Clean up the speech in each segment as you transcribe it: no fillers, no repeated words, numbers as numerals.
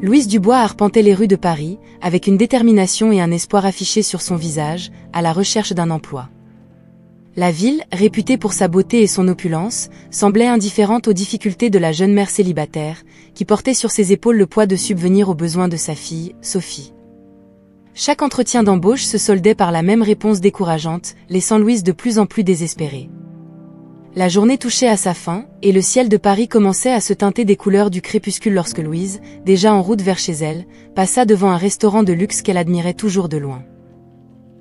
Louise Dubois arpentait les rues de Paris, avec une détermination et un espoir affichés sur son visage, à la recherche d'un emploi. La ville, réputée pour sa beauté et son opulence, semblait indifférente aux difficultés de la jeune mère célibataire, qui portait sur ses épaules le poids de subvenir aux besoins de sa fille, Sophie. Chaque entretien d'embauche se soldait par la même réponse décourageante, laissant Louise de plus en plus désespérée. La journée touchait à sa fin, et le ciel de Paris commençait à se teinter des couleurs du crépuscule lorsque Louise, déjà en route vers chez elle, passa devant un restaurant de luxe qu'elle admirait toujours de loin.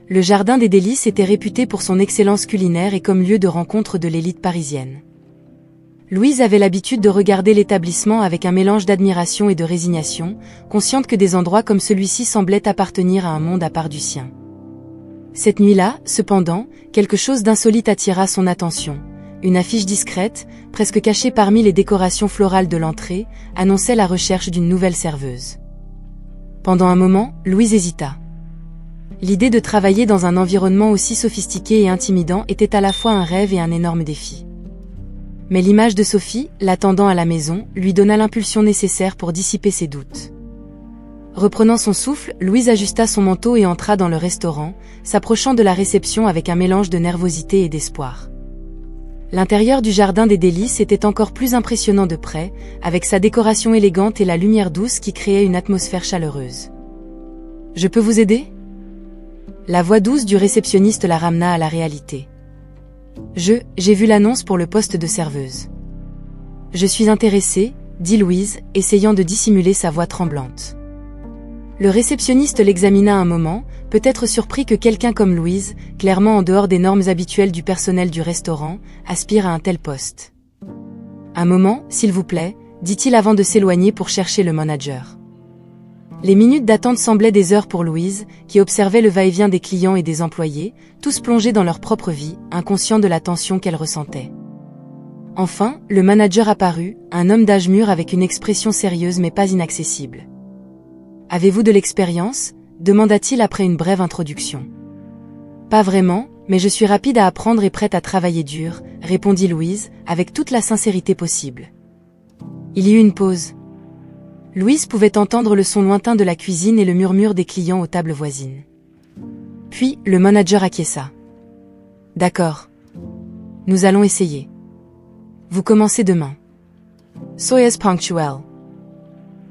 Le Jardin des Délices était réputé pour son excellence culinaire et comme lieu de rencontre de l'élite parisienne. Louise avait l'habitude de regarder l'établissement avec un mélange d'admiration et de résignation, consciente que des endroits comme celui-ci semblaient appartenir à un monde à part du sien. Cette nuit-là, cependant, quelque chose d'insolite attira son attention. Une affiche discrète, presque cachée parmi les décorations florales de l'entrée, annonçait la recherche d'une nouvelle serveuse. Pendant un moment, Louise hésita. L'idée de travailler dans un environnement aussi sophistiqué et intimidant était à la fois un rêve et un énorme défi. Mais l'image de Sophie, l'attendant à la maison, lui donna l'impulsion nécessaire pour dissiper ses doutes. Reprenant son souffle, Louise ajusta son manteau et entra dans le restaurant, s'approchant de la réception avec un mélange de nervosité et d'espoir. L'intérieur du Jardin des Délices était encore plus impressionnant de près, avec sa décoration élégante et la lumière douce qui créait une atmosphère chaleureuse. « Je peux vous aider ?» La voix douce du réceptionniste la ramena à la réalité. « J'ai vu l'annonce pour le poste de serveuse. »« Je suis intéressée, » dit Louise, essayant de dissimuler sa voix tremblante. Le réceptionniste l'examina un moment, peut-être surpris que quelqu'un comme Louise, clairement en dehors des normes habituelles du personnel du restaurant, aspire à un tel poste. « Un moment, s'il vous plaît, » dit-il avant de s'éloigner pour chercher le manager. Les minutes d'attente semblaient des heures pour Louise, qui observait le va-et-vient des clients et des employés, tous plongés dans leur propre vie, inconscients de la tension qu'elle ressentait. Enfin, le manager apparut, un homme d'âge mûr avec une expression sérieuse mais pas inaccessible. « Avez-vous de l'expérience ?» demanda-t-il après une brève introduction. « Pas vraiment, mais je suis rapide à apprendre et prête à travailler dur, » répondit Louise, avec toute la sincérité possible. Il y eut une pause. Louise pouvait entendre le son lointain de la cuisine et le murmure des clients aux tables voisines. Puis, le manager acquiesça. « D'accord. Nous allons essayer. Vous commencez demain. Soyez punctuel. »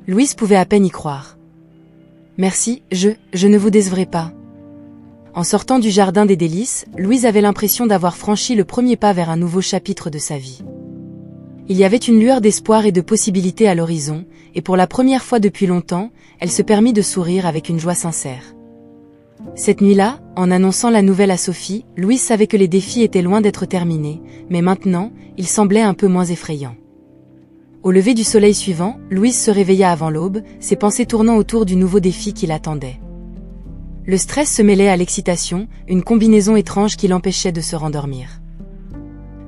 Louise pouvait à peine y croire. Merci, je ne vous décevrai pas. En sortant du Jardin des Délices, Louise avait l'impression d'avoir franchi le premier pas vers un nouveau chapitre de sa vie. Il y avait une lueur d'espoir et de possibilités à l'horizon, et pour la première fois depuis longtemps, elle se permit de sourire avec une joie sincère. Cette nuit-là, en annonçant la nouvelle à Sophie, Louise savait que les défis étaient loin d'être terminés, mais maintenant, ils semblaient un peu moins effrayants. Au lever du soleil suivant, Louise se réveilla avant l'aube, ses pensées tournant autour du nouveau défi qui l'attendait. Le stress se mêlait à l'excitation, une combinaison étrange qui l'empêchait de se rendormir.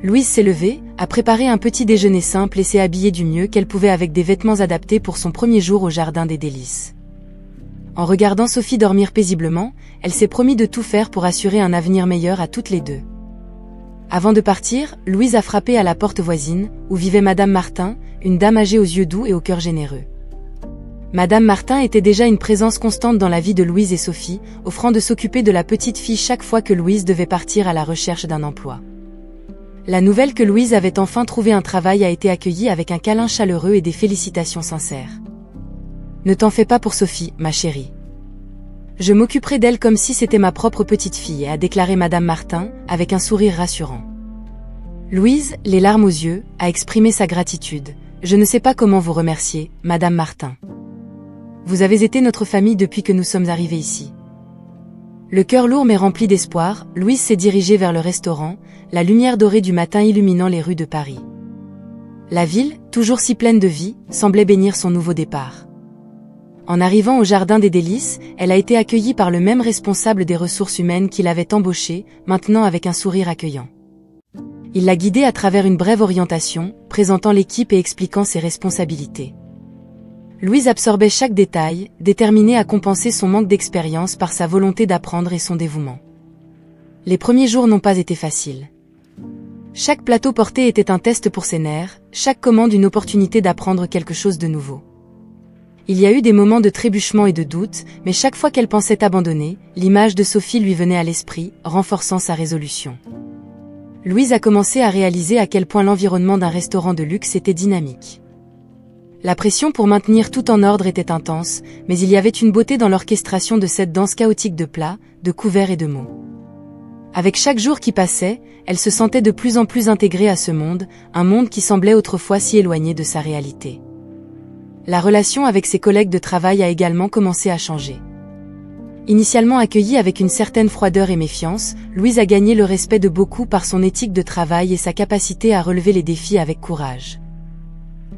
Louise s'est levée, a préparé un petit déjeuner simple et s'est habillée du mieux qu'elle pouvait avec des vêtements adaptés pour son premier jour au Jardin des Délices. En regardant Sophie dormir paisiblement, elle s'est promis de tout faire pour assurer un avenir meilleur à toutes les deux. Avant de partir, Louise a frappé à la porte voisine, où vivait Madame Martin, une dame âgée aux yeux doux et au cœur généreux. Madame Martin était déjà une présence constante dans la vie de Louise et Sophie, offrant de s'occuper de la petite fille chaque fois que Louise devait partir à la recherche d'un emploi. La nouvelle que Louise avait enfin trouvé un travail a été accueillie avec un câlin chaleureux et des félicitations sincères. « Ne t'en fais pas pour Sophie, ma chérie. Je m'occuperai d'elle comme si c'était ma propre petite fille, » a déclaré Madame Martin, avec un sourire rassurant. Louise, les larmes aux yeux, a exprimé sa gratitude. « Je ne sais pas comment vous remercier, Madame Martin. Vous avez été notre famille depuis que nous sommes arrivés ici. » Le cœur lourd mais rempli d'espoir, Louise s'est dirigée vers le restaurant, la lumière dorée du matin illuminant les rues de Paris. La ville, toujours si pleine de vie, semblait bénir son nouveau départ. En arrivant au Jardin des Délices, elle a été accueillie par le même responsable des ressources humaines qui l'avait embauchée, maintenant avec un sourire accueillant. Il l'a guidée à travers une brève orientation, présentant l'équipe et expliquant ses responsabilités. Louise absorbait chaque détail, déterminée à compenser son manque d'expérience par sa volonté d'apprendre et son dévouement. Les premiers jours n'ont pas été faciles. Chaque plateau porté était un test pour ses nerfs, chaque commande une opportunité d'apprendre quelque chose de nouveau. Il y a eu des moments de trébuchement et de doute, mais chaque fois qu'elle pensait abandonner, l'image de Sophie lui venait à l'esprit, renforçant sa résolution. Louise a commencé à réaliser à quel point l'environnement d'un restaurant de luxe était dynamique. La pression pour maintenir tout en ordre était intense, mais il y avait une beauté dans l'orchestration de cette danse chaotique de plats, de couverts et de mots. Avec chaque jour qui passait, elle se sentait de plus en plus intégrée à ce monde, un monde qui semblait autrefois si éloigné de sa réalité. La relation avec ses collègues de travail a également commencé à changer. Initialement accueillie avec une certaine froideur et méfiance, Louise a gagné le respect de beaucoup par son éthique de travail et sa capacité à relever les défis avec courage.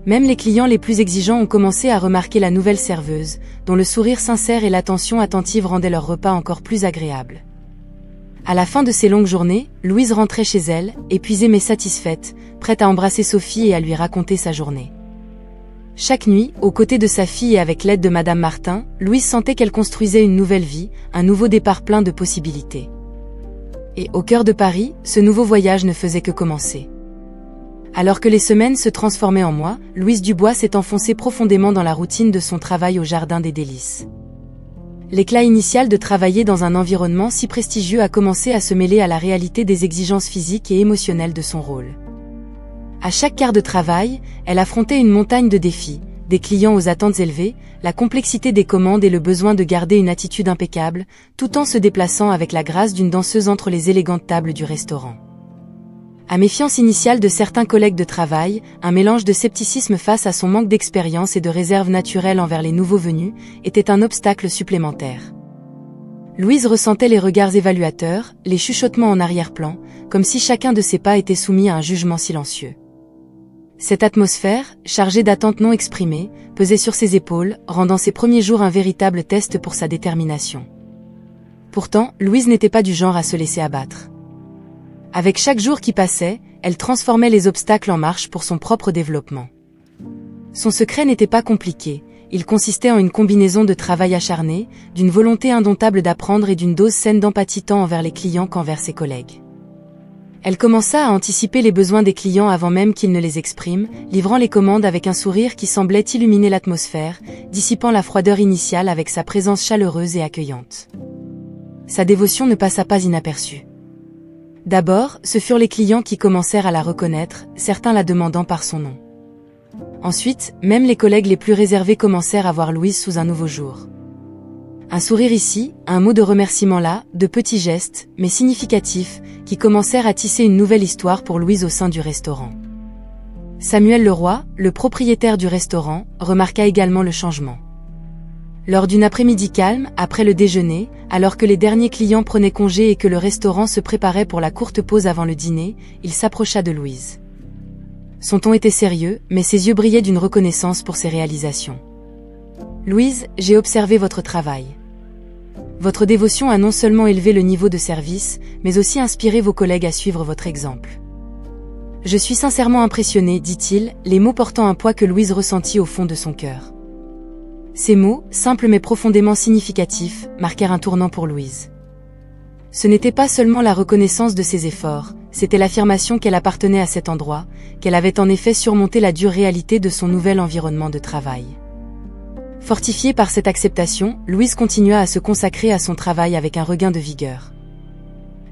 Même les clients les plus exigeants ont commencé à remarquer la nouvelle serveuse, dont le sourire sincère et l'attention attentive rendaient leur repas encore plus agréable. À la fin de ces longues journées, Louise rentrait chez elle, épuisée mais satisfaite, prête à embrasser Sophie et à lui raconter sa journée. Chaque nuit, aux côtés de sa fille et avec l'aide de Madame Martin, Louise sentait qu'elle construisait une nouvelle vie, un nouveau départ plein de possibilités. Et au cœur de Paris, ce nouveau voyage ne faisait que commencer. Alors que les semaines se transformaient en mois, Louise Dubois s'est enfoncée profondément dans la routine de son travail au Jardin des Délices. L'éclat initial de travailler dans un environnement si prestigieux a commencé à se mêler à la réalité des exigences physiques et émotionnelles de son rôle. À chaque quart de travail, elle affrontait une montagne de défis, des clients aux attentes élevées, la complexité des commandes et le besoin de garder une attitude impeccable, tout en se déplaçant avec la grâce d'une danseuse entre les élégantes tables du restaurant. À méfiance initiale de certains collègues de travail, un mélange de scepticisme face à son manque d'expérience et de réserve naturelle envers les nouveaux venus, était un obstacle supplémentaire. Louise ressentait les regards évaluateurs, les chuchotements en arrière-plan, comme si chacun de ses pas était soumis à un jugement silencieux. Cette atmosphère, chargée d'attentes non exprimées, pesait sur ses épaules, rendant ses premiers jours un véritable test pour sa détermination. Pourtant, Louise n'était pas du genre à se laisser abattre. Avec chaque jour qui passait, elle transformait les obstacles en marche pour son propre développement. Son secret n'était pas compliqué, il consistait en une combinaison de travail acharné, d'une volonté indomptable d'apprendre et d'une dose saine d'empathie tant envers les clients qu'envers ses collègues. Elle commença à anticiper les besoins des clients avant même qu'ils ne les expriment, livrant les commandes avec un sourire qui semblait illuminer l'atmosphère, dissipant la froideur initiale avec sa présence chaleureuse et accueillante. Sa dévotion ne passa pas inaperçue. D'abord, ce furent les clients qui commencèrent à la reconnaître, certains la demandant par son nom. Ensuite, même les collègues les plus réservés commencèrent à voir Louise sous un nouveau jour. Un sourire ici, un mot de remerciement là, de petits gestes, mais significatifs, qui commencèrent à tisser une nouvelle histoire pour Louise au sein du restaurant. Samuel Leroy, le propriétaire du restaurant, remarqua également le changement. Lors d'une après-midi calme, après le déjeuner, alors que les derniers clients prenaient congé et que le restaurant se préparait pour la courte pause avant le dîner, il s'approcha de Louise. Son ton était sérieux, mais ses yeux brillaient d'une reconnaissance pour ses réalisations. « Louise, j'ai observé votre travail. Votre dévotion a non seulement élevé le niveau de service, mais aussi inspiré vos collègues à suivre votre exemple. Je suis sincèrement impressionné, dit-il, les mots portant un poids que Louise ressentit au fond de son cœur. Ces mots, simples mais profondément significatifs, marquèrent un tournant pour Louise. Ce n'était pas seulement la reconnaissance de ses efforts, c'était l'affirmation qu'elle appartenait à cet endroit, qu'elle avait en effet surmonté la dure réalité de son nouvel environnement de travail. Fortifiée par cette acceptation, Louise continua à se consacrer à son travail avec un regain de vigueur.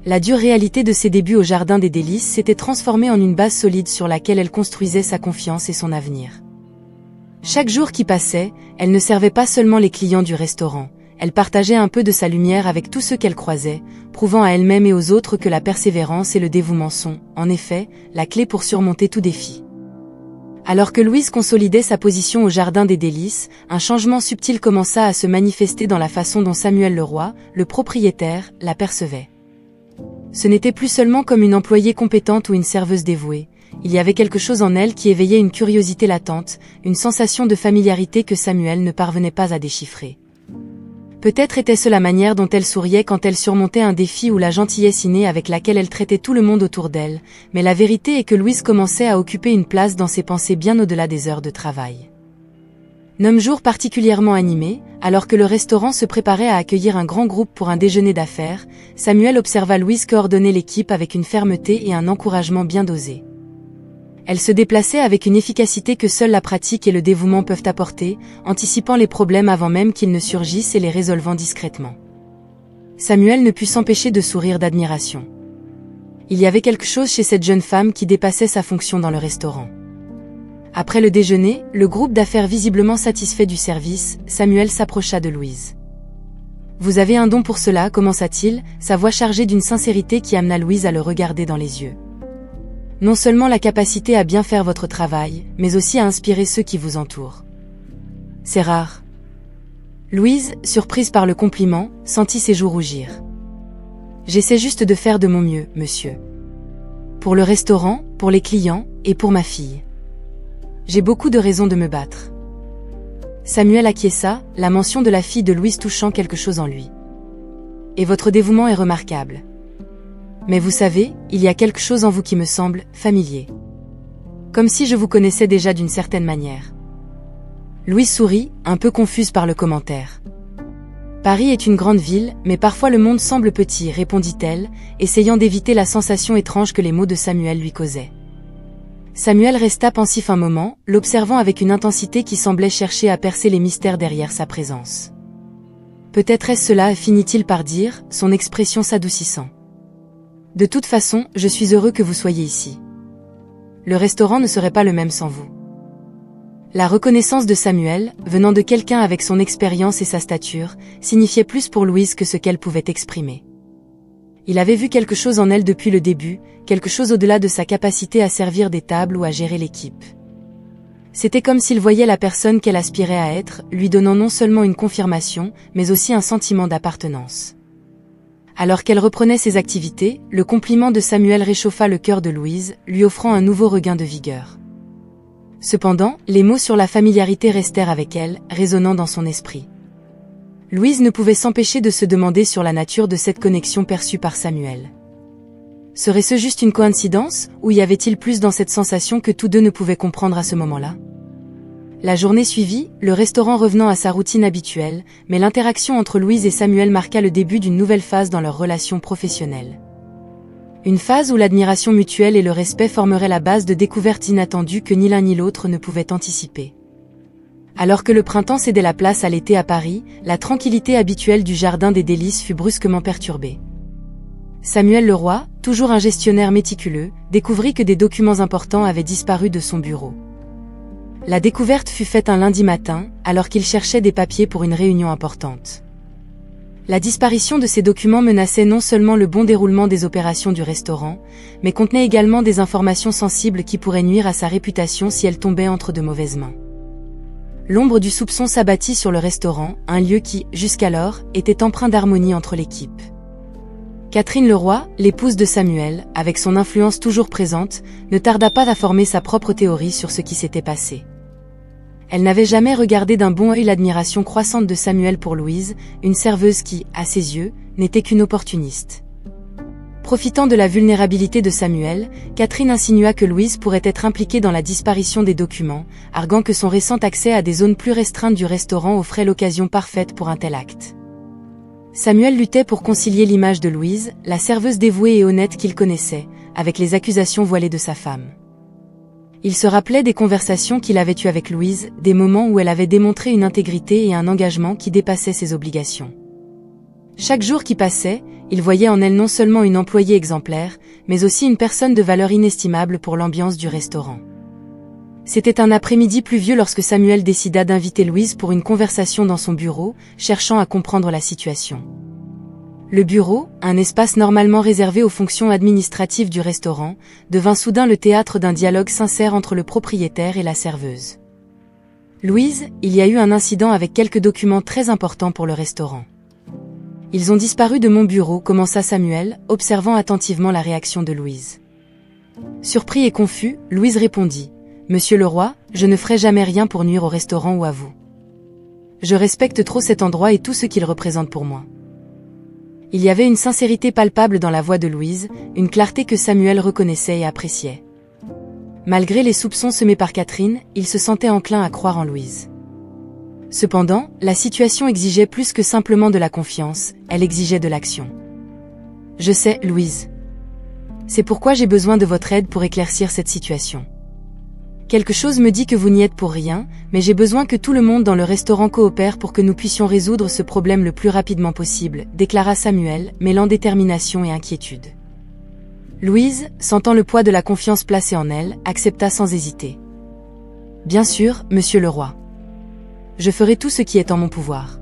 La dure réalité de ses débuts au Jardin des Délices s'était transformée en une base solide sur laquelle elle construisait sa confiance et son avenir. Chaque jour qui passait, elle ne servait pas seulement les clients du restaurant, elle partageait un peu de sa lumière avec tous ceux qu'elle croisait, prouvant à elle-même et aux autres que la persévérance et le dévouement sont, en effet, la clé pour surmonter tout défi. Alors que Louise consolidait sa position au Jardin des Délices, un changement subtil commença à se manifester dans la façon dont Samuel Leroy, le propriétaire, la percevait. Ce n'était plus seulement comme une employée compétente ou une serveuse dévouée, il y avait quelque chose en elle qui éveillait une curiosité latente, une sensation de familiarité que Samuel ne parvenait pas à déchiffrer. Peut-être était-ce la manière dont elle souriait quand elle surmontait un défi ou la gentillesse innée avec laquelle elle traitait tout le monde autour d'elle, mais la vérité est que Louise commençait à occuper une place dans ses pensées bien au-delà des heures de travail. Jour particulièrement animé, alors que le restaurant se préparait à accueillir un grand groupe pour un déjeuner d'affaires, Samuel observa Louise coordonner l'équipe avec une fermeté et un encouragement bien dosés. Elle se déplaçait avec une efficacité que seule la pratique et le dévouement peuvent apporter, anticipant les problèmes avant même qu'ils ne surgissent et les résolvant discrètement. Samuel ne put s'empêcher de sourire d'admiration. Il y avait quelque chose chez cette jeune femme qui dépassait sa fonction dans le restaurant. Après le déjeuner, le groupe d'affaires visiblement satisfait du service, Samuel s'approcha de Louise. « Vous avez un don pour cela » commença-t-il, sa voix chargée d'une sincérité qui amena Louise à le regarder dans les yeux. « Non seulement la capacité à bien faire votre travail, mais aussi à inspirer ceux qui vous entourent. C'est rare. » Louise, surprise par le compliment, sentit ses joues rougir. « J'essaie juste de faire de mon mieux, monsieur. Pour le restaurant, pour les clients, et pour ma fille. J'ai beaucoup de raisons de me battre. » Samuel acquiesça, la mention de la fille de Louise touchant quelque chose en lui. « Et votre dévouement est remarquable. Mais vous savez, il y a quelque chose en vous qui me semble familier. Comme si je vous connaissais déjà d'une certaine manière. » Louise sourit, un peu confuse par le commentaire. « Paris est une grande ville, mais parfois le monde semble petit, répondit-elle, essayant d'éviter la sensation étrange que les mots de Samuel lui causaient. Samuel resta pensif un moment, l'observant avec une intensité qui semblait chercher à percer les mystères derrière sa présence. « Peut-être est-ce cela, finit-il par dire, son expression s'adoucissant. De toute façon, je suis heureux que vous soyez ici. Le restaurant ne serait pas le même sans vous. » La reconnaissance de Samuel, venant de quelqu'un avec son expérience et sa stature, signifiait plus pour Louise que ce qu'elle pouvait exprimer. Il avait vu quelque chose en elle depuis le début, quelque chose au-delà de sa capacité à servir des tables ou à gérer l'équipe. C'était comme s'il voyait la personne qu'elle aspirait à être, lui donnant non seulement une confirmation, mais aussi un sentiment d'appartenance. Alors qu'elle reprenait ses activités, le compliment de Samuel réchauffa le cœur de Louise, lui offrant un nouveau regain de vigueur. Cependant, les mots sur la familiarité restèrent avec elle, résonnant dans son esprit. Louise ne pouvait s'empêcher de se demander sur la nature de cette connexion perçue par Samuel. Serait-ce juste une coïncidence, ou y avait-il plus dans cette sensation que tous deux ne pouvaient comprendre à ce moment-là? La journée suivit, le restaurant revenant à sa routine habituelle, mais l'interaction entre Louise et Samuel marqua le début d'une nouvelle phase dans leur relation professionnelle. Une phase où l'admiration mutuelle et le respect formeraient la base de découvertes inattendues que ni l'un ni l'autre ne pouvaient anticiper. Alors que le printemps cédait la place à l'été à Paris, la tranquillité habituelle du jardin des délices fut brusquement perturbée. Samuel Leroy, toujours un gestionnaire méticuleux, découvrit que des documents importants avaient disparu de son bureau. La découverte fut faite un lundi matin, alors qu'il cherchait des papiers pour une réunion importante. La disparition de ces documents menaçait non seulement le bon déroulement des opérations du restaurant, mais contenait également des informations sensibles qui pourraient nuire à sa réputation si elles tombaient entre de mauvaises mains. L'ombre du soupçon s'abattit sur le restaurant, un lieu qui, jusqu'alors, était empreint d'harmonie entre l'équipe. Catherine Leroy, l'épouse de Samuel, avec son influence toujours présente, ne tarda pas à former sa propre théorie sur ce qui s'était passé. Elle n'avait jamais regardé d'un bon œil l'admiration croissante de Samuel pour Louise, une serveuse qui, à ses yeux, n'était qu'une opportuniste. Profitant de la vulnérabilité de Samuel, Catherine insinua que Louise pourrait être impliquée dans la disparition des documents, arguant que son récent accès à des zones plus restreintes du restaurant offrait l'occasion parfaite pour un tel acte. Samuel luttait pour concilier l'image de Louise, la serveuse dévouée et honnête qu'il connaissait, avec les accusations voilées de sa femme. Il se rappelait des conversations qu'il avait eues avec Louise, des moments où elle avait démontré une intégrité et un engagement qui dépassaient ses obligations. Chaque jour qui passait, il voyait en elle non seulement une employée exemplaire, mais aussi une personne de valeur inestimable pour l'ambiance du restaurant. C'était un après-midi pluvieux lorsque Samuel décida d'inviter Louise pour une conversation dans son bureau, cherchant à comprendre la situation. Le bureau, un espace normalement réservé aux fonctions administratives du restaurant, devint soudain le théâtre d'un dialogue sincère entre le propriétaire et la serveuse. « Louise, il y a eu un incident avec quelques documents très importants pour le restaurant. Ils ont disparu de mon bureau » commença Samuel, observant attentivement la réaction de Louise. Surpris et confus, Louise répondit « Monsieur Leroy, je ne ferai jamais rien pour nuire au restaurant ou à vous. Je respecte trop cet endroit et tout ce qu'il représente pour moi. » Il y avait une sincérité palpable dans la voix de Louise, une clarté que Samuel reconnaissait et appréciait. Malgré les soupçons semés par Catherine, il se sentait enclin à croire en Louise. Cependant, la situation exigeait plus que simplement de la confiance, elle exigeait de l'action. « Je sais, Louise. C'est pourquoi j'ai besoin de votre aide pour éclaircir cette situation. Quelque chose me dit que vous n'y êtes pour rien, mais j'ai besoin que tout le monde dans le restaurant coopère pour que nous puissions résoudre ce problème le plus rapidement possible, déclara Samuel, mêlant détermination et inquiétude. Louise, sentant le poids de la confiance placée en elle, accepta sans hésiter. Bien sûr, monsieur le roi. Je ferai tout ce qui est en mon pouvoir.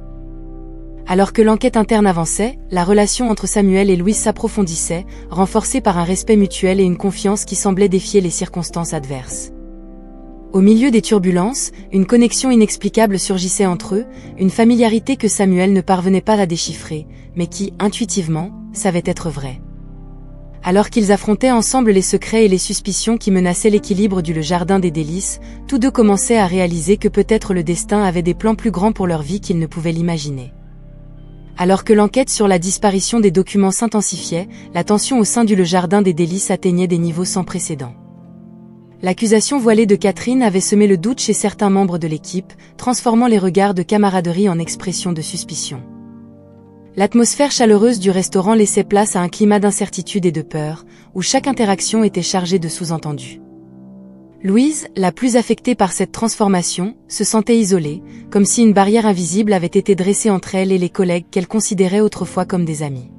Alors que l'enquête interne avançait, la relation entre Samuel et Louise s'approfondissait, renforcée par un respect mutuel et une confiance qui semblait défier les circonstances adverses. Au milieu des turbulences, une connexion inexplicable surgissait entre eux, une familiarité que Samuel ne parvenait pas à déchiffrer, mais qui, intuitivement, savait être vraie. Alors qu'ils affrontaient ensemble les secrets et les suspicions qui menaçaient l'équilibre du Jardin des Délices, tous deux commençaient à réaliser que peut-être le destin avait des plans plus grands pour leur vie qu'ils ne pouvaient l'imaginer. Alors que l'enquête sur la disparition des documents s'intensifiait, la tension au sein du Jardin des Délices atteignait des niveaux sans précédent. L'accusation voilée de Catherine avait semé le doute chez certains membres de l'équipe, transformant les regards de camaraderie en expressions de suspicion. L'atmosphère chaleureuse du restaurant laissait place à un climat d'incertitude et de peur, où chaque interaction était chargée de sous-entendus. Louise, la plus affectée par cette transformation, se sentait isolée, comme si une barrière invisible avait été dressée entre elle et les collègues qu'elle considérait autrefois comme des amis.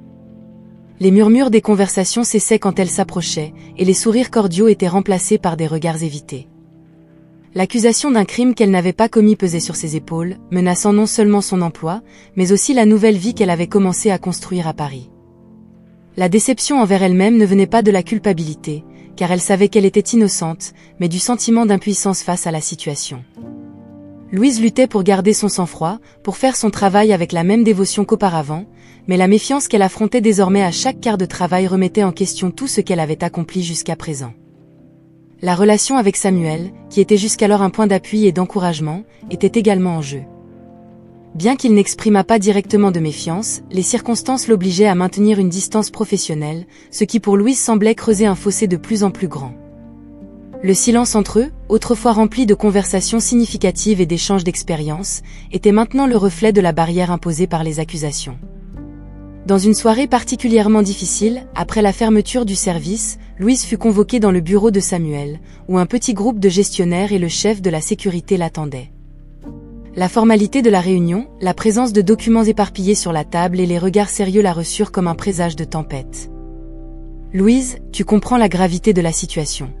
Les murmures des conversations cessaient quand elle s'approchait, et les sourires cordiaux étaient remplacés par des regards évités. L'accusation d'un crime qu'elle n'avait pas commis pesait sur ses épaules, menaçant non seulement son emploi, mais aussi la nouvelle vie qu'elle avait commencé à construire à Paris. La déception envers elle-même ne venait pas de la culpabilité, car elle savait qu'elle était innocente, mais du sentiment d'impuissance face à la situation. Louise luttait pour garder son sang-froid, pour faire son travail avec la même dévotion qu'auparavant, mais la méfiance qu'elle affrontait désormais à chaque quart de travail remettait en question tout ce qu'elle avait accompli jusqu'à présent. La relation avec Samuel, qui était jusqu'alors un point d'appui et d'encouragement, était également en jeu. Bien qu'il n'exprimât pas directement de méfiance, les circonstances l'obligeaient à maintenir une distance professionnelle, ce qui pour Louise semblait creuser un fossé de plus en plus grand. Le silence entre eux, autrefois rempli de conversations significatives et d'échanges d'expériences, était maintenant le reflet de la barrière imposée par les accusations. Dans une soirée particulièrement difficile, après la fermeture du service, Louise fut convoquée dans le bureau de Samuel, où un petit groupe de gestionnaires et le chef de la sécurité l'attendaient. La formalité de la réunion, la présence de documents éparpillés sur la table et les regards sérieux la reçurent comme un présage de tempête. « Louise, tu comprends la gravité de la situation.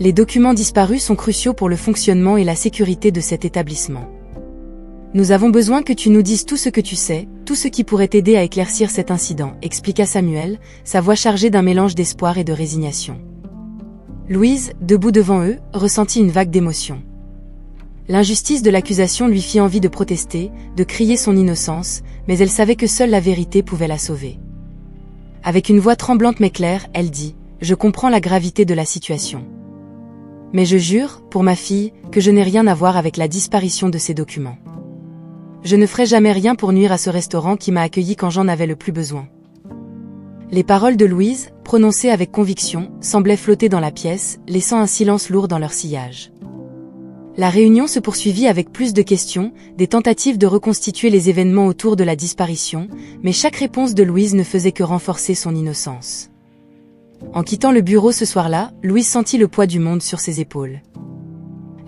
Les documents disparus sont cruciaux pour le fonctionnement et la sécurité de cet établissement. Nous avons besoin que tu nous dises tout ce que tu sais, tout ce qui pourrait t'aider à éclaircir cet incident, expliqua Samuel, sa voix chargée d'un mélange d'espoir et de résignation. Louise, debout devant eux, ressentit une vague d'émotion. L'injustice de l'accusation lui fit envie de protester, de crier son innocence, mais elle savait que seule la vérité pouvait la sauver. Avec une voix tremblante mais claire, elle dit « Je comprends la gravité de la situation. Mais je jure, pour ma fille, que je n'ai rien à voir avec la disparition de ces documents. Je ne ferai jamais rien pour nuire à ce restaurant qui m'a accueilli quand j'en avais le plus besoin. » Les paroles de Louise, prononcées avec conviction, semblaient flotter dans la pièce, laissant un silence lourd dans leur sillage. La réunion se poursuivit avec plus de questions, des tentatives de reconstituer les événements autour de la disparition, mais chaque réponse de Louise ne faisait que renforcer son innocence. En quittant le bureau ce soir-là, Louise sentit le poids du monde sur ses épaules.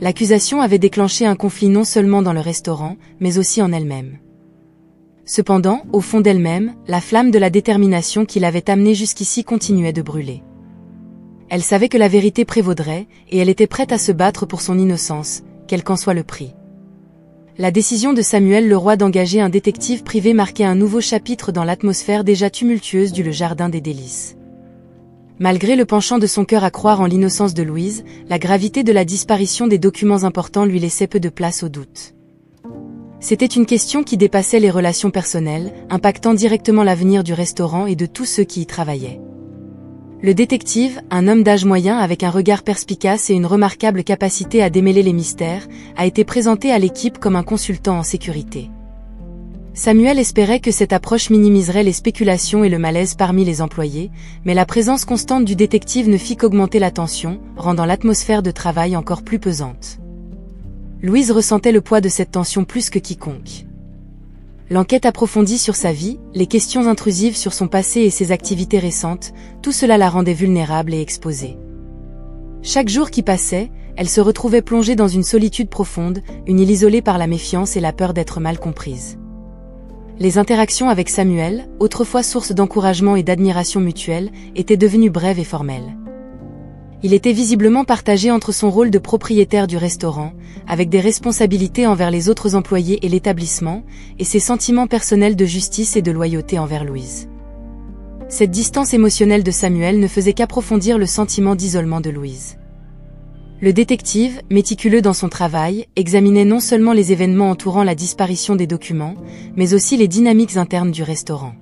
L'accusation avait déclenché un conflit non seulement dans le restaurant, mais aussi en elle-même. Cependant, au fond d'elle-même, la flamme de la détermination qui l'avait amenée jusqu'ici continuait de brûler. Elle savait que la vérité prévaudrait, et elle était prête à se battre pour son innocence, quel qu'en soit le prix. La décision de Samuel Leroy d'engager un détective privé marquait un nouveau chapitre dans l'atmosphère déjà tumultueuse du Jardin des Délices. Malgré le penchant de son cœur à croire en l'innocence de Louise, la gravité de la disparition des documents importants lui laissait peu de place au doute. C'était une question qui dépassait les relations personnelles, impactant directement l'avenir du restaurant et de tous ceux qui y travaillaient. Le détective, un homme d'âge moyen avec un regard perspicace et une remarquable capacité à démêler les mystères, a été présenté à l'équipe comme un consultant en sécurité. Samuel espérait que cette approche minimiserait les spéculations et le malaise parmi les employés, mais la présence constante du détective ne fit qu'augmenter la tension, rendant l'atmosphère de travail encore plus pesante. Louise ressentait le poids de cette tension plus que quiconque. L'enquête approfondie sur sa vie, les questions intrusives sur son passé et ses activités récentes, tout cela la rendait vulnérable et exposée. Chaque jour qui passait, elle se retrouvait plongée dans une solitude profonde, une île isolée par la méfiance et la peur d'être mal comprise. Les interactions avec Samuel, autrefois source d'encouragement et d'admiration mutuelle, étaient devenues brèves et formelles. Il était visiblement partagé entre son rôle de propriétaire du restaurant, avec des responsabilités envers les autres employés et l'établissement, et ses sentiments personnels de justice et de loyauté envers Louise. Cette distance émotionnelle de Samuel ne faisait qu'approfondir le sentiment d'isolement de Louise. Le détective, méticuleux dans son travail, examinait non seulement les événements entourant la disparition des documents, mais aussi les dynamiques internes du restaurant.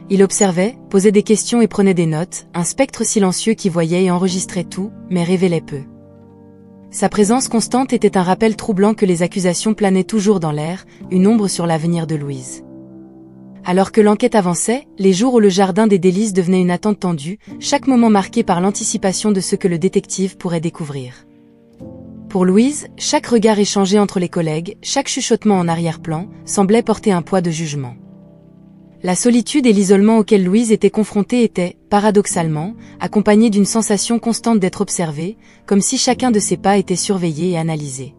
Il observait, posait des questions et prenait des notes, un spectre silencieux qui voyait et enregistrait tout, mais révélait peu. Sa présence constante était un rappel troublant que les accusations planaient toujours dans l'air, une ombre sur l'avenir de Louise. Alors que l'enquête avançait, les jours où le jardin des délices devenait une attente tendue, chaque moment marqué par l'anticipation de ce que le détective pourrait découvrir. Pour Louise, chaque regard échangé entre les collègues, chaque chuchotement en arrière-plan, semblait porter un poids de jugement. La solitude et l'isolement auxquels Louise était confrontée étaient, paradoxalement, accompagnés d'une sensation constante d'être observée, comme si chacun de ses pas était surveillé et analysé.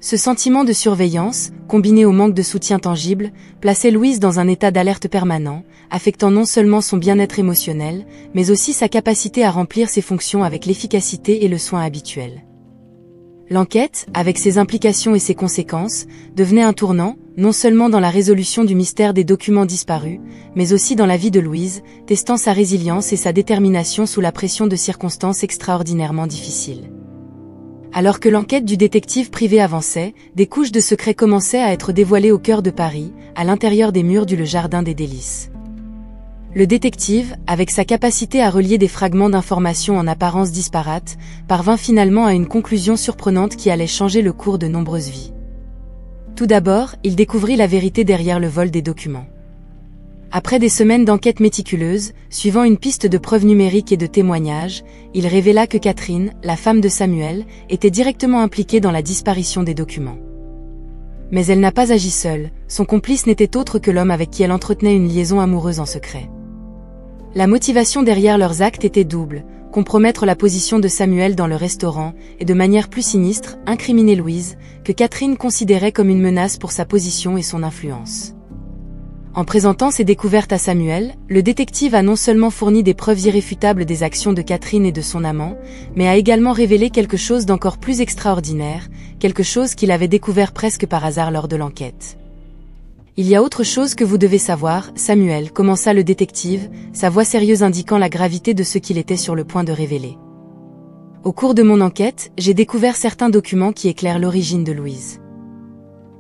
Ce sentiment de surveillance, combiné au manque de soutien tangible, plaçait Louise dans un état d'alerte permanent, affectant non seulement son bien-être émotionnel, mais aussi sa capacité à remplir ses fonctions avec l'efficacité et le soin habituel. L'enquête, avec ses implications et ses conséquences, devenait un tournant, non seulement dans la résolution du mystère des documents disparus, mais aussi dans la vie de Louise, testant sa résilience et sa détermination sous la pression de circonstances extraordinairement difficiles. Alors que l'enquête du détective privé avançait, des couches de secrets commençaient à être dévoilées au cœur de Paris, à l'intérieur des murs du Jardin des Délices. Le détective, avec sa capacité à relier des fragments d'informations en apparence disparates, parvint finalement à une conclusion surprenante qui allait changer le cours de nombreuses vies. Tout d'abord, il découvrit la vérité derrière le vol des documents. Après des semaines d'enquête méticuleuse, suivant une piste de preuves numériques et de témoignages, il révéla que Catherine, la femme de Samuel, était directement impliquée dans la disparition des documents. Mais elle n'a pas agi seule, son complice n'était autre que l'homme avec qui elle entretenait une liaison amoureuse en secret. La motivation derrière leurs actes était double, compromettre la position de Samuel dans le restaurant et de manière plus sinistre, incriminer Louise, que Catherine considérait comme une menace pour sa position et son influence. En présentant ses découvertes à Samuel, le détective a non seulement fourni des preuves irréfutables des actions de Catherine et de son amant, mais a également révélé quelque chose d'encore plus extraordinaire, quelque chose qu'il avait découvert presque par hasard lors de l'enquête. Il y a autre chose que vous devez savoir, Samuel, commença le détective, sa voix sérieuse indiquant la gravité de ce qu'il était sur le point de révéler. Au cours de mon enquête, j'ai découvert certains documents qui éclairent l'origine de Louise.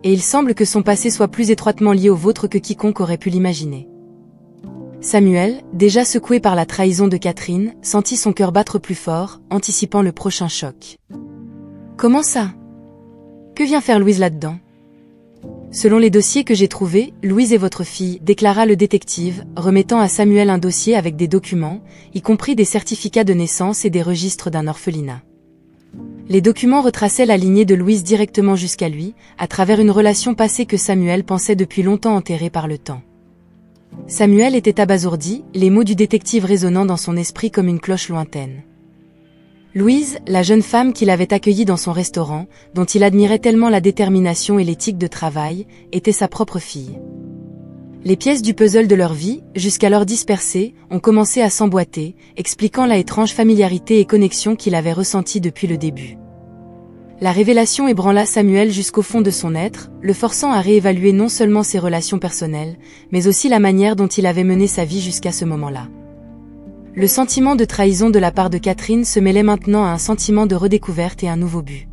Et il semble que son passé soit plus étroitement lié au vôtre que quiconque aurait pu l'imaginer. Samuel, déjà secoué par la trahison de Catherine, sentit son cœur battre plus fort, anticipant le prochain choc. Comment ça? Que vient faire Louise là-dedans? Selon les dossiers que j'ai trouvés, Louise est votre fille, déclara le détective, remettant à Samuel un dossier avec des documents, y compris des certificats de naissance et des registres d'un orphelinat. Les documents retraçaient la lignée de Louise directement jusqu'à lui, à travers une relation passée que Samuel pensait depuis longtemps enterrée par le temps. Samuel était abasourdi, les mots du détective résonnant dans son esprit comme une cloche lointaine. Louise, la jeune femme qu'il avait accueillie dans son restaurant, dont il admirait tellement la détermination et l'éthique de travail, était sa propre fille. Les pièces du puzzle de leur vie, jusqu'alors dispersées, ont commencé à s'emboîter, expliquant la étrange familiarité et connexion qu'il avait ressentie depuis le début. La révélation ébranla Samuel jusqu'au fond de son être, le forçant à réévaluer non seulement ses relations personnelles, mais aussi la manière dont il avait mené sa vie jusqu'à ce moment-là. Le sentiment de trahison de la part de Catherine se mêlait maintenant à un sentiment de redécouverte et un nouveau but.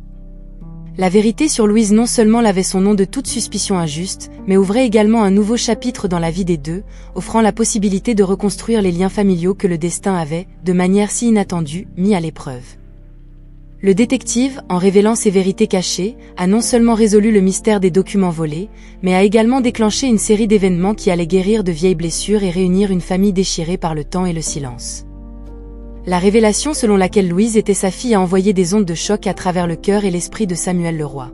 La vérité sur Louise non seulement lavait son nom de toute suspicion injuste, mais ouvrait également un nouveau chapitre dans la vie des deux, offrant la possibilité de reconstruire les liens familiaux que le destin avait, de manière si inattendue, mis à l'épreuve. Le détective, en révélant ces vérités cachées, a non seulement résolu le mystère des documents volés, mais a également déclenché une série d'événements qui allaient guérir de vieilles blessures et réunir une famille déchirée par le temps et le silence. La révélation selon laquelle Louise était sa fille a envoyé des ondes de choc à travers le cœur et l'esprit de Samuel Leroy.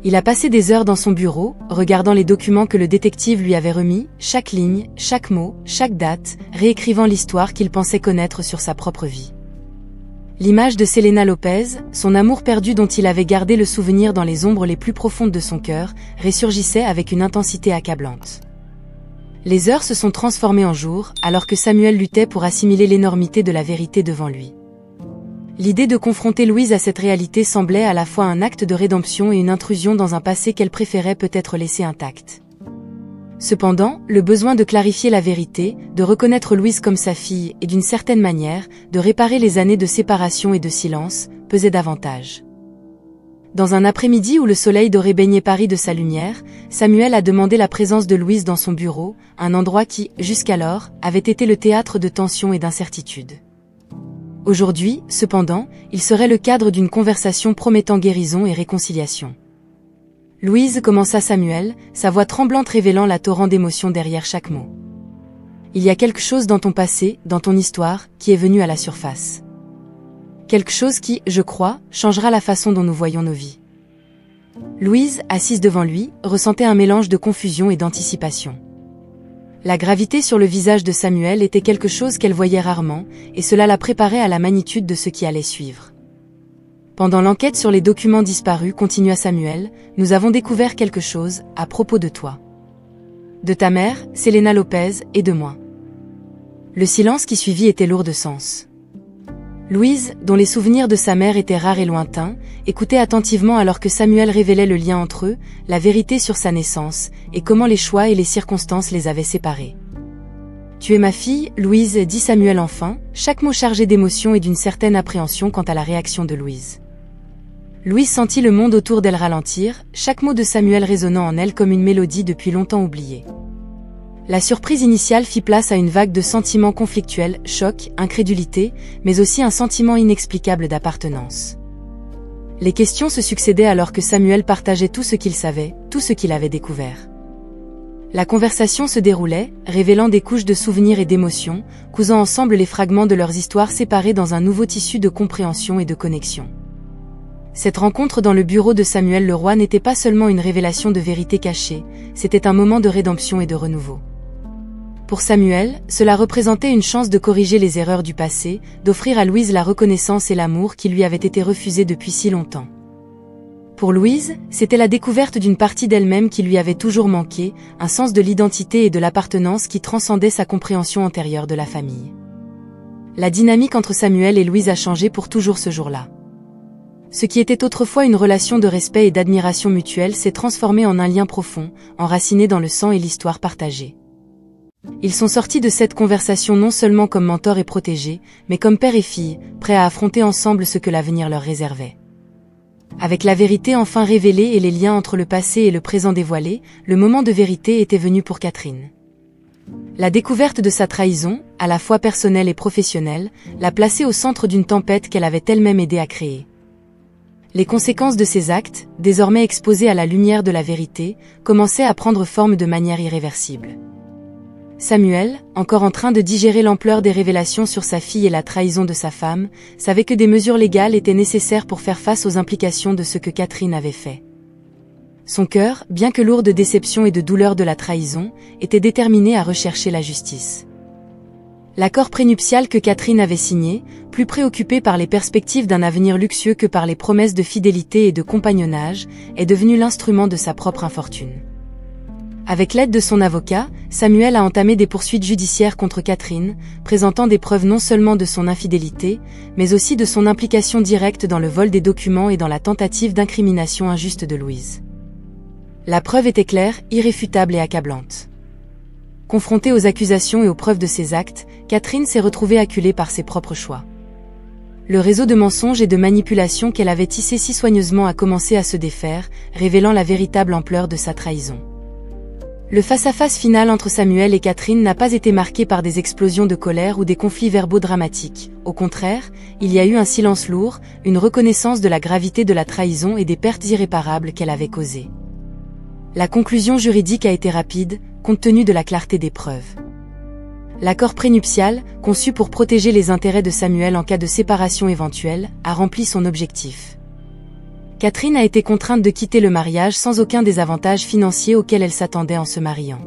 Il a passé des heures dans son bureau, regardant les documents que le détective lui avait remis, chaque ligne, chaque mot, chaque date, réécrivant l'histoire qu'il pensait connaître sur sa propre vie. L'image de Selena Lopez, son amour perdu dont il avait gardé le souvenir dans les ombres les plus profondes de son cœur, ressurgissait avec une intensité accablante. Les heures se sont transformées en jours, alors que Samuel luttait pour assimiler l'énormité de la vérité devant lui. L'idée de confronter Louise à cette réalité semblait à la fois un acte de rédemption et une intrusion dans un passé qu'elle préférait peut-être laisser intact. Cependant, le besoin de clarifier la vérité, de reconnaître Louise comme sa fille et d'une certaine manière, de réparer les années de séparation et de silence, pesait davantage. Dans un après-midi où le soleil doré baignait Paris de sa lumière, Samuel a demandé la présence de Louise dans son bureau, un endroit qui, jusqu'alors, avait été le théâtre de tensions et d'incertitudes. Aujourd'hui, cependant, il serait le cadre d'une conversation promettant guérison et réconciliation. « Louise » commença Samuel, sa voix tremblante révélant la torrent d'émotions derrière chaque mot. « Il y a quelque chose dans ton passé, dans ton histoire, qui est venu à la surface. Quelque chose qui, je crois, changera la façon dont nous voyons nos vies. » Louise, assise devant lui, ressentait un mélange de confusion et d'anticipation. La gravité sur le visage de Samuel était quelque chose qu'elle voyait rarement, et cela la préparait à la magnitude de ce qui allait suivre. Pendant l'enquête sur les documents disparus, continua Samuel, nous avons découvert quelque chose, à propos de toi. De ta mère, Selena Lopez, et de moi. Le silence qui suivit était lourd de sens. Louise, dont les souvenirs de sa mère étaient rares et lointains, écoutait attentivement alors que Samuel révélait le lien entre eux, la vérité sur sa naissance, et comment les choix et les circonstances les avaient séparés. « Tu es ma fille, Louise » dit Samuel enfin, chaque mot chargé d'émotion et d'une certaine appréhension quant à la réaction de Louise. Louise sentit le monde autour d'elle ralentir, chaque mot de Samuel résonnant en elle comme une mélodie depuis longtemps oubliée. La surprise initiale fit place à une vague de sentiments conflictuels, choc, incrédulité, mais aussi un sentiment inexplicable d'appartenance. Les questions se succédaient alors que Samuel partageait tout ce qu'il savait, tout ce qu'il avait découvert. La conversation se déroulait, révélant des couches de souvenirs et d'émotions, cousant ensemble les fragments de leurs histoires séparées dans un nouveau tissu de compréhension et de connexion. Cette rencontre dans le bureau de Samuel Leroy n'était pas seulement une révélation de vérité cachée, c'était un moment de rédemption et de renouveau. Pour Samuel, cela représentait une chance de corriger les erreurs du passé, d'offrir à Louise la reconnaissance et l'amour qui lui avaient été refusés depuis si longtemps. Pour Louise, c'était la découverte d'une partie d'elle-même qui lui avait toujours manqué, un sens de l'identité et de l'appartenance qui transcendait sa compréhension antérieure de la famille. La dynamique entre Samuel et Louise a changé pour toujours ce jour-là. Ce qui était autrefois une relation de respect et d'admiration mutuelle s'est transformé en un lien profond, enraciné dans le sang et l'histoire partagée. Ils sont sortis de cette conversation non seulement comme mentor et protégé, mais comme père et fille, prêts à affronter ensemble ce que l'avenir leur réservait. Avec la vérité enfin révélée et les liens entre le passé et le présent dévoilés, le moment de vérité était venu pour Catherine. La découverte de sa trahison, à la fois personnelle et professionnelle, l'a placée au centre d'une tempête qu'elle avait elle-même aidé à créer. Les conséquences de ses actes, désormais exposées à la lumière de la vérité, commençaient à prendre forme de manière irréversible. Samuel, encore en train de digérer l'ampleur des révélations sur sa fille et la trahison de sa femme, savait que des mesures légales étaient nécessaires pour faire face aux implications de ce que Catherine avait fait. Son cœur, bien que lourd de déception et de douleur de la trahison, était déterminé à rechercher la justice. L'accord prénuptial que Catherine avait signé, plus préoccupée par les perspectives d'un avenir luxueux que par les promesses de fidélité et de compagnonnage, est devenu l'instrument de sa propre infortune. Avec l'aide de son avocat, Samuel a entamé des poursuites judiciaires contre Catherine, présentant des preuves non seulement de son infidélité, mais aussi de son implication directe dans le vol des documents et dans la tentative d'incrimination injuste de Louise. La preuve était claire, irréfutable et accablante. Confrontée aux accusations et aux preuves de ses actes, Catherine s'est retrouvée acculée par ses propres choix. Le réseau de mensonges et de manipulations qu'elle avait tissé si soigneusement a commencé à se défaire, révélant la véritable ampleur de sa trahison. Le face-à-face final entre Samuel et Catherine n'a pas été marqué par des explosions de colère ou des conflits verbaux dramatiques. Au contraire, il y a eu un silence lourd, une reconnaissance de la gravité de la trahison et des pertes irréparables qu'elle avait causées. La conclusion juridique a été rapide, compte tenu de la clarté des preuves. L'accord prénuptial, conçu pour protéger les intérêts de Samuel en cas de séparation éventuelle, a rempli son objectif. Catherine a été contrainte de quitter le mariage sans aucun des avantages financiers auxquels elle s'attendait en se mariant.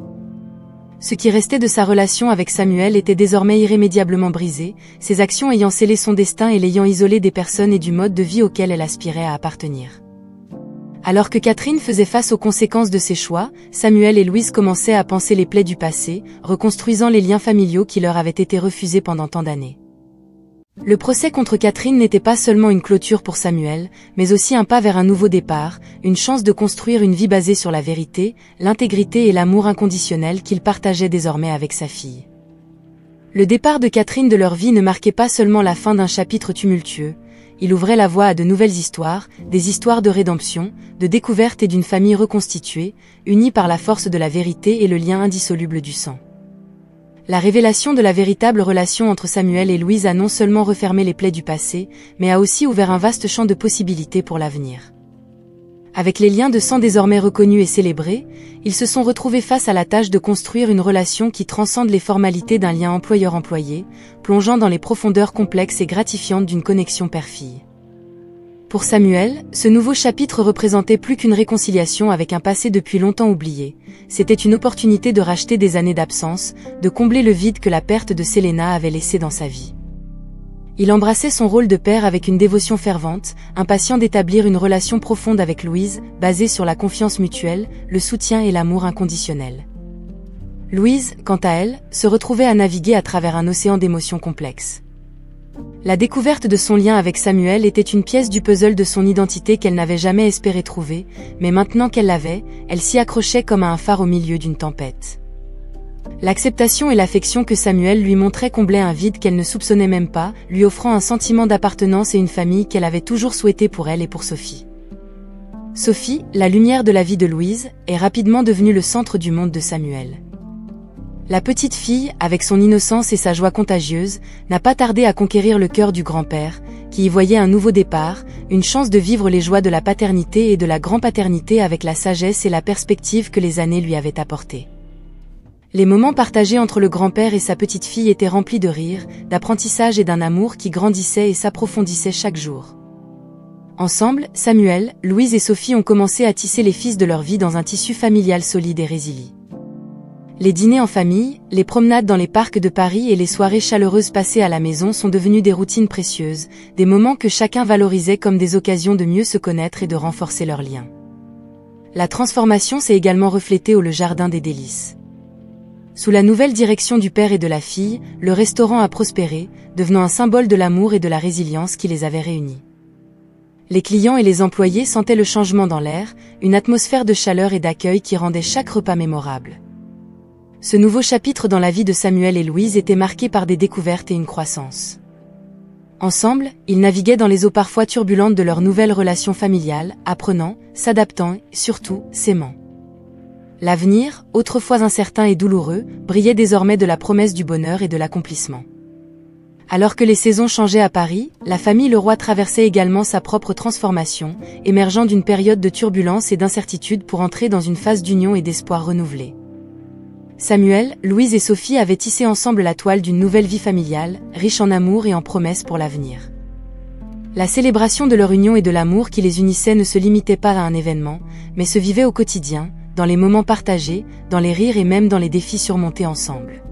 ce qui restait de sa relation avec Samuel était désormais irrémédiablement brisé, ses actions ayant scellé son destin et l'ayant isolé des personnes et du mode de vie auquel elle aspirait à appartenir. Alors que Catherine faisait face aux conséquences de ses choix, Samuel et Louise commençaient à panser les plaies du passé, reconstruisant les liens familiaux qui leur avaient été refusés pendant tant d'années. Le procès contre Catherine n'était pas seulement une clôture pour Samuel, mais aussi un pas vers un nouveau départ, une chance de construire une vie basée sur la vérité, l'intégrité et l'amour inconditionnel qu'il partageait désormais avec sa fille. Le départ de Catherine de leur vie ne marquait pas seulement la fin d'un chapitre tumultueux, il ouvrait la voie à de nouvelles histoires, des histoires de rédemption, de découverte et d'une famille reconstituée, unie par la force de la vérité et le lien indissoluble du sang. La révélation de la véritable relation entre Samuel et Louise a non seulement refermé les plaies du passé, mais a aussi ouvert un vaste champ de possibilités pour l'avenir. Avec les liens de sang désormais reconnus et célébrés, ils se sont retrouvés face à la tâche de construire une relation qui transcende les formalités d'un lien employeur-employé, plongeant dans les profondeurs complexes et gratifiantes d'une connexion père-fille. Pour Samuel, ce nouveau chapitre représentait plus qu'une réconciliation avec un passé depuis longtemps oublié, c'était une opportunité de racheter des années d'absence, de combler le vide que la perte de Selena avait laissé dans sa vie. Il embrassait son rôle de père avec une dévotion fervente, impatient d'établir une relation profonde avec Louise, basée sur la confiance mutuelle, le soutien et l'amour inconditionnel. Louise, quant à elle, se retrouvait à naviguer à travers un océan d'émotions complexes. La découverte de son lien avec Samuel était une pièce du puzzle de son identité qu'elle n'avait jamais espéré trouver, mais maintenant qu'elle l'avait, elle s'y accrochait comme à un phare au milieu d'une tempête. L'acceptation et l'affection que Samuel lui montrait comblaient un vide qu'elle ne soupçonnait même pas, lui offrant un sentiment d'appartenance et une famille qu'elle avait toujours souhaité pour elle et pour Sophie. Sophie, la lumière de la vie de Louise, est rapidement devenue le centre du monde de Samuel. La petite fille, avec son innocence et sa joie contagieuse, n'a pas tardé à conquérir le cœur du grand-père, qui y voyait un nouveau départ, une chance de vivre les joies de la paternité et de la grand-paternité avec la sagesse et la perspective que les années lui avaient apportées. Les moments partagés entre le grand-père et sa petite-fille étaient remplis de rire, d'apprentissage et d'un amour qui grandissait et s'approfondissait chaque jour. Ensemble, Samuel, Louise et Sophie ont commencé à tisser les fils de leur vie dans un tissu familial solide et résilient. Les dîners en famille, les promenades dans les parcs de Paris et les soirées chaleureuses passées à la maison sont devenus des routines précieuses, des moments que chacun valorisait comme des occasions de mieux se connaître et de renforcer leurs liens. La transformation s'est également reflétée au Le Jardin des Délices. Sous la nouvelle direction du père et de la fille, le restaurant a prospéré, devenant un symbole de l'amour et de la résilience qui les avait réunis. Les clients et les employés sentaient le changement dans l'air, une atmosphère de chaleur et d'accueil qui rendait chaque repas mémorable. Ce nouveau chapitre dans la vie de Samuel et Louise était marqué par des découvertes et une croissance. Ensemble, ils naviguaient dans les eaux parfois turbulentes de leur nouvelle relation familiale, apprenant, s'adaptant et, surtout, s'aimant. L'avenir, autrefois incertain et douloureux, brillait désormais de la promesse du bonheur et de l'accomplissement. Alors que les saisons changeaient à Paris, la famille Leroy traversait également sa propre transformation, émergeant d'une période de turbulence et d'incertitude pour entrer dans une phase d'union et d'espoir renouvelé. Samuel, Louise et Sophie avaient tissé ensemble la toile d'une nouvelle vie familiale, riche en amour et en promesses pour l'avenir. La célébration de leur union et de l'amour qui les unissait ne se limitait pas à un événement, mais se vivait au quotidien, dans les moments partagés, dans les rires et même dans les défis surmontés ensemble.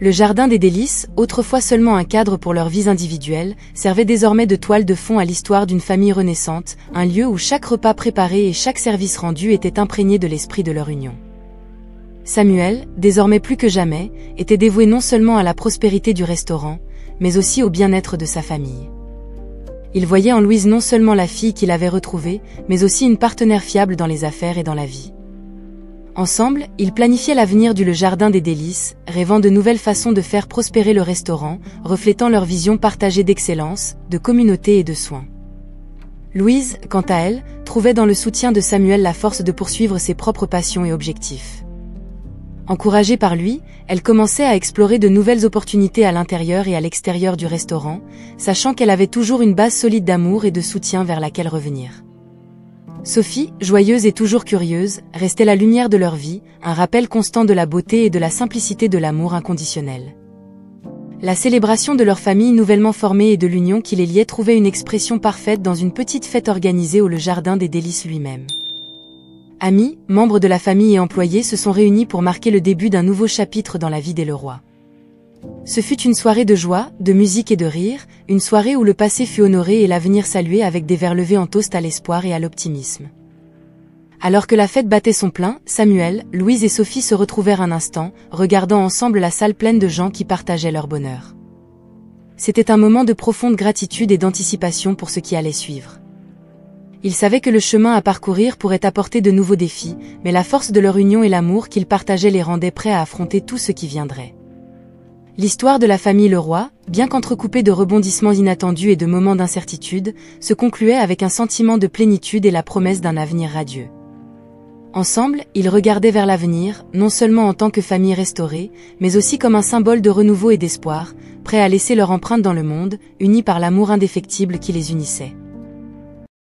Le Jardin des Délices, autrefois seulement un cadre pour leurs vies individuelles, servait désormais de toile de fond à l'histoire d'une famille renaissante, un lieu où chaque repas préparé et chaque service rendu était imprégné de l'esprit de leur union. Samuel, désormais plus que jamais, était dévoué non seulement à la prospérité du restaurant, mais aussi au bien-être de sa famille. Il voyait en Louise non seulement la fille qu'il avait retrouvée, mais aussi une partenaire fiable dans les affaires et dans la vie. Ensemble, ils planifiaient l'avenir du Le Jardin des Délices, rêvant de nouvelles façons de faire prospérer le restaurant, reflétant leur vision partagée d'excellence, de communauté et de soins. Louise, quant à elle, trouvait dans le soutien de Samuel la force de poursuivre ses propres passions et objectifs. Encouragée par lui, elle commençait à explorer de nouvelles opportunités à l'intérieur et à l'extérieur du restaurant, sachant qu'elle avait toujours une base solide d'amour et de soutien vers laquelle revenir. Sophie, joyeuse et toujours curieuse, restait la lumière de leur vie, un rappel constant de la beauté et de la simplicité de l'amour inconditionnel. La célébration de leur famille nouvellement formée et de l'union qui les liait trouvait une expression parfaite dans une petite fête organisée au Le Jardin des Délices lui-même. Amis, membres de la famille et employés se sont réunis pour marquer le début d'un nouveau chapitre dans la vie des Leroy. Ce fut une soirée de joie, de musique et de rire, une soirée où le passé fut honoré et l'avenir salué avec des verres levés en toast à l'espoir et à l'optimisme. Alors que la fête battait son plein, Samuel, Louise et Sophie se retrouvèrent un instant, regardant ensemble la salle pleine de gens qui partageaient leur bonheur. C'était un moment de profonde gratitude et d'anticipation pour ce qui allait suivre. Ils savaient que le chemin à parcourir pourrait apporter de nouveaux défis, mais la force de leur union et l'amour qu'ils partageaient les rendait prêts à affronter tout ce qui viendrait. L'histoire de la famille Leroy, bien qu'entrecoupée de rebondissements inattendus et de moments d'incertitude, se concluait avec un sentiment de plénitude et la promesse d'un avenir radieux. Ensemble, ils regardaient vers l'avenir, non seulement en tant que famille restaurée, mais aussi comme un symbole de renouveau et d'espoir, prêts à laisser leur empreinte dans le monde, unis par l'amour indéfectible qui les unissait.